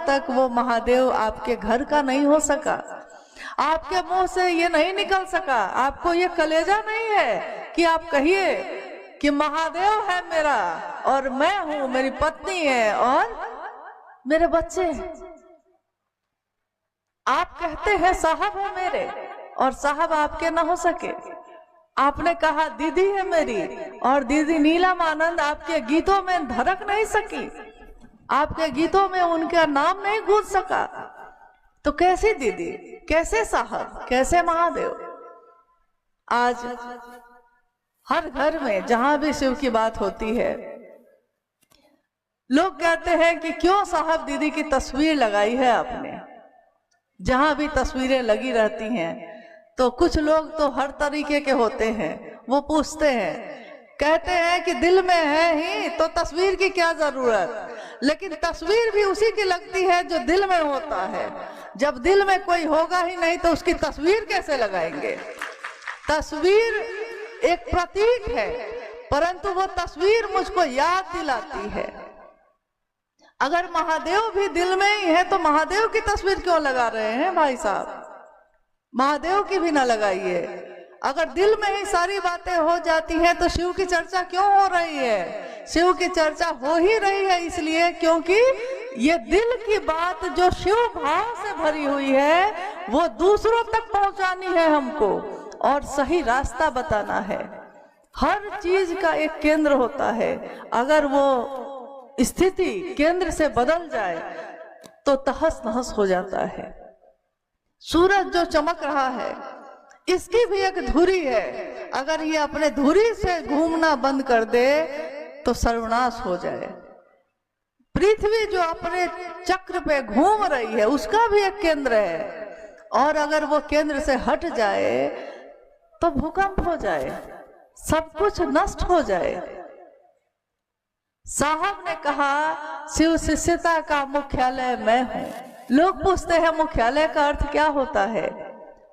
तक वो महादेव आपके घर का नहीं हो सका, आपके मुंह से ये नहीं निकल सका, आपको ये कलेजा नहीं है कि आप कहिए कि महादेव है मेरा और मैं हूं, मेरी पत्नी है और मेरे बच्चे हैं। आप कहते हैं साहब है मेरे और साहब आपके ना हो सके। आपने कहा दीदी है मेरी और दीदी नीलम आनंद आपके गीतों में धड़क नहीं सकी, आपके गीतों में उनका नाम नहीं गूंज सका। तो कैसी दीदी, कैसे साहब, कैसे महादेव। आज हर घर में जहां भी शिव की बात होती है, लोग कहते हैं कि क्यों साहब दीदी की तस्वीर लगाई है आपने। जहां भी तस्वीरें लगी रहती हैं तो कुछ लोग तो हर तरीके के होते हैं, वो पूछते हैं, कहते हैं कि दिल में है ही तो तस्वीर की क्या जरूरत। लेकिन तस्वीर भी उसी की लगती है जो दिल में होता है। जब दिल में कोई होगा ही नहीं तो उसकी तस्वीर कैसे लगाएंगे। तस्वीर एक प्रतीक है, परंतु वो तस्वीर मुझको याद दिलाती है। अगर महादेव भी दिल में ही है तो महादेव की तस्वीर क्यों लगा रहे हैं भाई साहब। महादेव की भी ना लगाइए। अगर दिल में ही सारी बातें हो जाती हैं तो शिव की चर्चा क्यों हो रही है। शिव की चर्चा हो ही रही है इसलिए क्योंकि ये दिल की बात जो शिव भाव से भरी हुई है वो दूसरों तक पहुंचानी है हमको और सही रास्ता बताना है। हर चीज का एक केंद्र होता है, अगर वो स्थिति केंद्र से बदल जाए तो तहस नहस हो जाता है। सूरज जो चमक रहा है इसकी भी एक धुरी है, अगर ये अपने धुरी से घूमना बंद कर दे तो सर्वनाश हो जाए। पृथ्वी जो अपने चक्र पे घूम रही है उसका भी एक केंद्र है और अगर वो केंद्र से हट जाए तो भूकंप हो जाए, सब कुछ नष्ट हो जाए। साहब ने कहा शिव शिष्यता का मुख्यालय मैं हूं। लोग पूछते हैं मुख्यालय का अर्थ क्या होता है।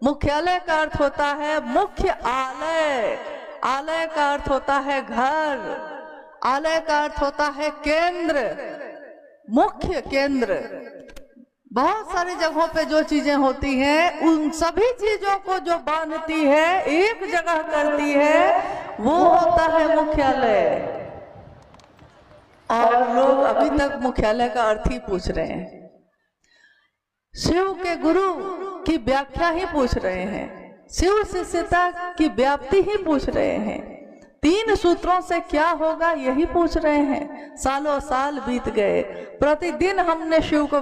मुख्यालय का अर्थ होता है मुख्य आलय, आलय का अर्थ होता है घर, आलय का अर्थ होता है केंद्र, मुख्य केंद्र। बहुत सारी जगहों पे जो चीजें होती हैं उन सभी चीजों को जो बांधती है, एक जगह करती है, वो होता है मुख्यालय। और लोग अभी तक मुख्यालय का अर्थ ही पूछ रहे हैं, शिव के गुरु की व्याख्या ही पूछ रहे हैं, शिव शिष्यता की व्याप्ति ही पूछ रहे हैं, 3 सूत्रों से क्या होगा यही पूछ रहे हैं। सालों साल बीत गए, प्रतिदिन हमने शिव को